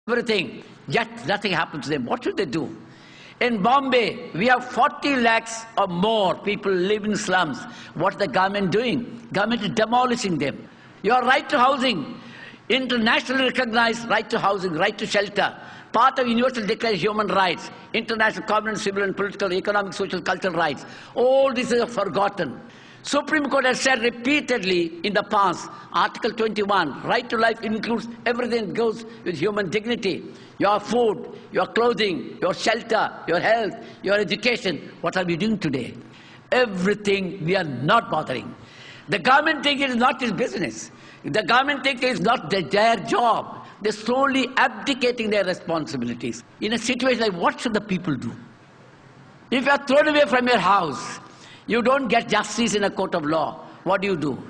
everything, yet nothing happens to them. What should they do? In Bombay, we have 40 lakhs or more people live in slums. What is the government doing? Government is demolishing them. Your right to housing, internationally recognized right to housing, right to shelter, part of Universal Declaration of Human Rights, international covenant, civil and political, economic, social, cultural rights. All this is forgotten. Supreme Court has said repeatedly in the past, Article 21, right to life includes everything that goes with human dignity. Your food, your clothing, your shelter, your health, your education. What are we doing today? Everything we are not bothering. The government thinks it is not his business. The government thinks it is not their job. They're slowly abdicating their responsibilities. In a situation like what should the people do? If you are thrown away from your house, you don't get justice in a court of law. What do?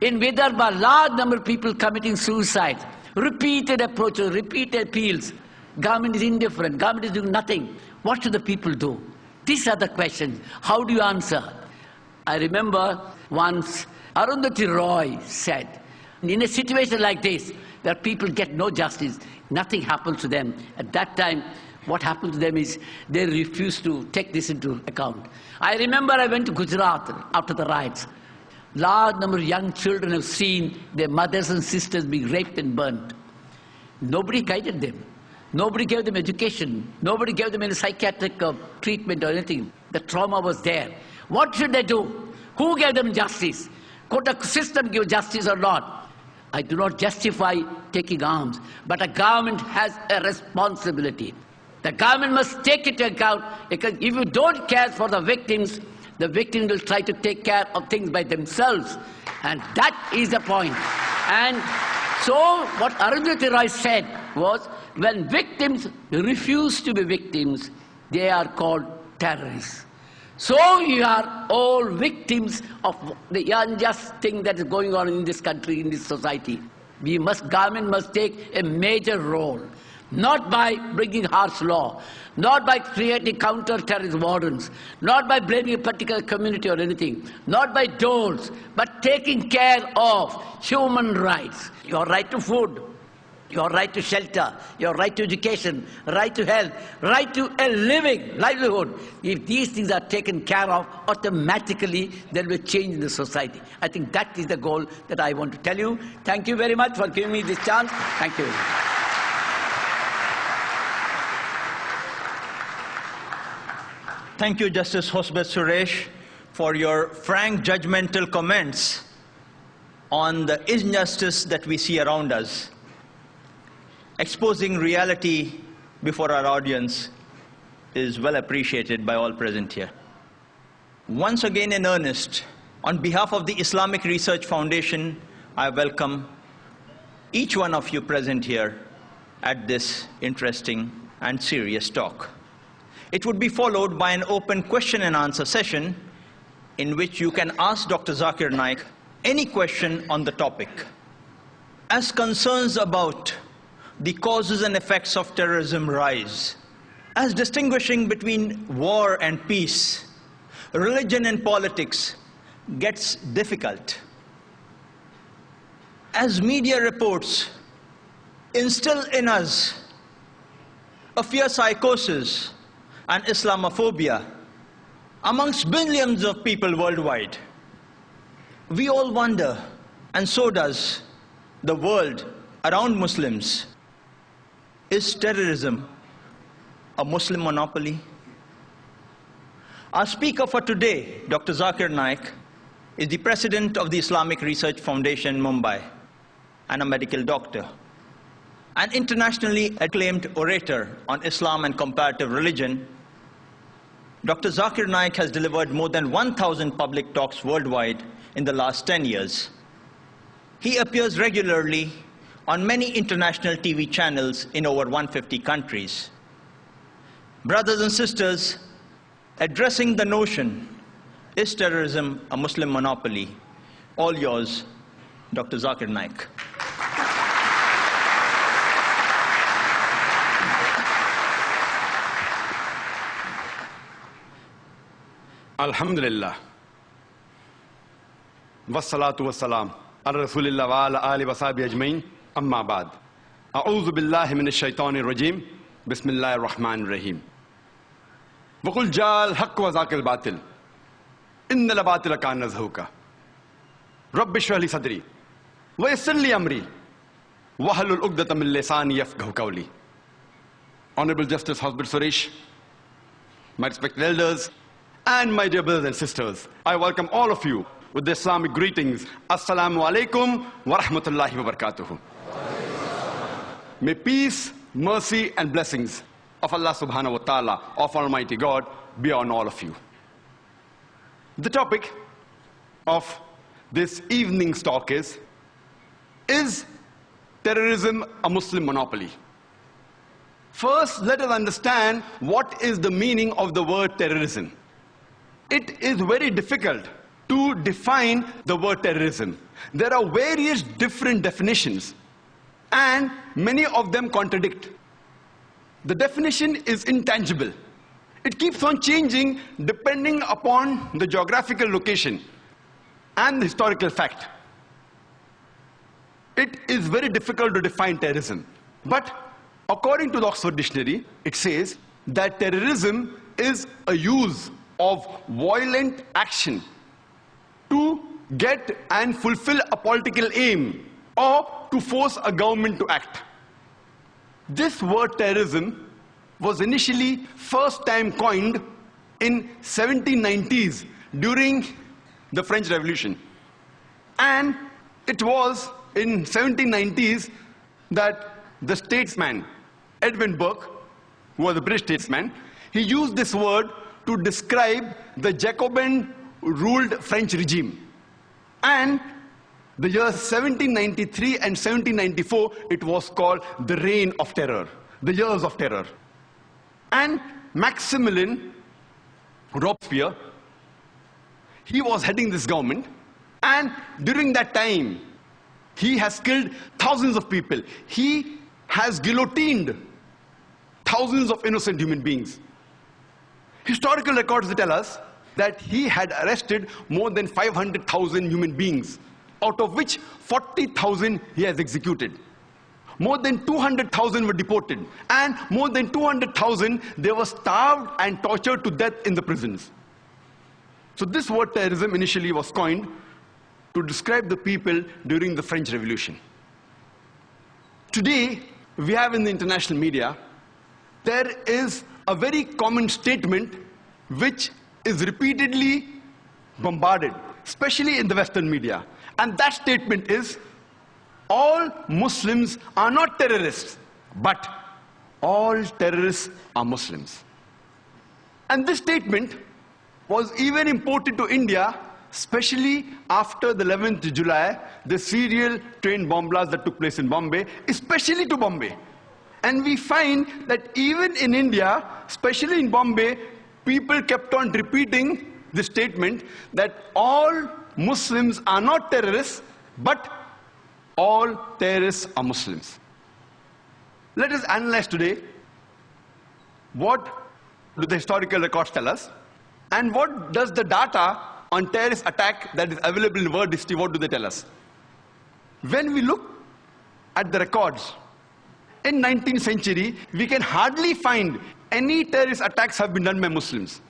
In Vidarbha, large number of people committing suicide. Repeated approaches, repeated appeals. Government is indifferent. Government is doing nothing. What should the people do? These are the questions. How do you answer? I remember once Arundhati Roy said, in a situation like this, where people get no justice, nothing happens to them. At that time, what happened to them is they refused to take this into account. I remember I went to Gujarat after the riots. Large number of young children have seen their mothers and sisters being raped and burnt. Nobody guided them. Nobody gave them education. Nobody gave them any psychiatric treatment or anything. The trauma was there. What should they do? Who gave them justice? Could the system give justice or not? I do not justify taking arms, but a government has a responsibility. The government must take it into account, because if you don't care for the victims will try to take care of things by themselves. And that is the point. And so what Arundhati Roy said was, when victims refuse to be victims, they are called terrorists. So you are all victims of the unjust thing that is going on in this country, in this society. Government must take a major role, not by bringing harsh law, not by creating counter-terrorist wardens, not by blaming a particular community or anything, not by doles, but taking care of human rights, your right to food, your right to shelter, your right to education, right to health, right to a living livelihood. If these things are taken care of, automatically there will be a change in the society. I think that is the goal that I want to tell you. Thank you very much for giving me this chance. Thank you. Thank you, Justice Hosbet Suresh, for your frank, judgmental comments on the injustice that we see around us. Exposing reality before our audience is well appreciated by all present here. Once again in earnest, on behalf of the Islamic Research Foundation, I welcome each one of you present here at this interesting and serious talk. It would be followed by an open question and answer session in which you can ask Dr. Zakir Naik any question on the topic. As concerns about the causes and effects of terrorism rise, as distinguishing between war and peace, religion and politics gets difficult, as media reports instill in us a fear psychosis and Islamophobia amongst billions of people worldwide, we all wonder, and so does the world around Muslims, is terrorism a Muslim monopoly? Our speaker for today, Dr. Zakir Naik, is the president of the Islamic Research Foundation, Mumbai, and a medical doctor. An internationally acclaimed orator on Islam and comparative religion, Dr. Zakir Naik has delivered more than 1,000 public talks worldwide in the last 10 years. He appears regularly on many international TV channels in over 150 countries. Brothers and sisters, addressing the notion, is terrorism a Muslim monopoly? All yours, Dr. Zakir Naik. Alhamdulillah. Wassalatu wassalam. Al Rasulillah wa ala ali wa sahbihi ajmain. Amma ba'd. أعوذ بالله من الشيطان الرجيم بسم الله الرحمن الرحيم وقل جاء الحق وزهق الباطل إن الباطل كان زهوقا رب اشرح لي صدري ويسر لي أمري واحلل عقدة من لساني يفقهوا قولي. Honorable Justice Hasbir Suresh, my respected elders, and my dear brothers and sisters, I welcome all of you with the Islamic greetings. Assalamu alaikum wa rahmatullahi wa barakatuhu. May peace, mercy, and blessings of Allah subhanahu wa ta'ala, of Almighty God, be on all of you. The topic of this evening's talk is terrorism a Muslim monopoly? First, let us understand what is the meaning of the word terrorism. It is very difficult to define the word terrorism. There are various different definitions, and many of them contradict. The definition is intangible. It keeps on changing depending upon the geographical location and the historical fact. It is very difficult to define terrorism. But according to the Oxford Dictionary, it says that terrorism is a use of violent action to get and fulfill a political aim or to force a government to act. This word terrorism was initially first time coined in 1790s during the French Revolution. And it was in 1790s that the statesman Edmund Burke, who was a British statesman, he used this word to describe the Jacobin-ruled French regime. And the years 1793 and 1794, it was called the Reign of Terror, the Years of Terror. And Maximilien Robespierre, he was heading this government, and during that time, he has killed thousands of people. He has guillotined thousands of innocent human beings. Historical records tell us that he had arrested more than 500,000 human beings, out of which 40,000 he has executed. More than 200,000 were deported, and more than 200,000 they were starved and tortured to death in the prisons. So this word terrorism initially was coined to describe the people during the French Revolution. Today, we have in the international media, there is a very common statement which is repeatedly bombarded, especially in the Western media. And that statement is, all Muslims are not terrorists, but all terrorists are Muslims. And this statement was even imported to India, especially after the 11th of July, the serial train bomb blast that took place in Bombay, especially to Bombay. And we find that even in India, especially in Bombay, people kept on repeating the statement that all Muslims are not terrorists, but all terrorists are Muslims. Let us analyze today what do the historical records tell us, and what does the data on terrorist attack that is available in world history, what do they tell us? When we look at the records, in 19th century, we can hardly find any terrorist attacks have been done by Muslims.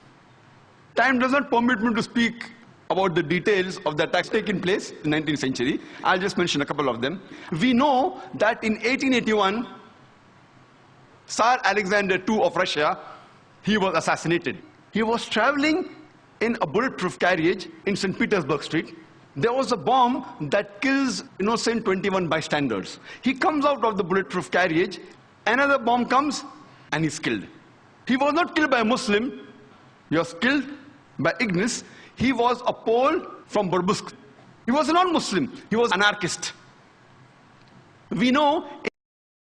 Time does not permit me to speak about the details of the attacks taking place in 19th century. I'll just mention a couple of them. We know that in 1881, Tsar Alexander II of Russia, he was assassinated. He was traveling in a bulletproof carriage in St. Petersburg Street. There was a bomb that kills innocent 21 bystanders. He comes out of the bulletproof carriage, another bomb comes, and he's killed. He was not killed by a Muslim, he was killed by ignorance. He was a Pole from Burbusk. He was a non-Muslim, he was an anarchist. We know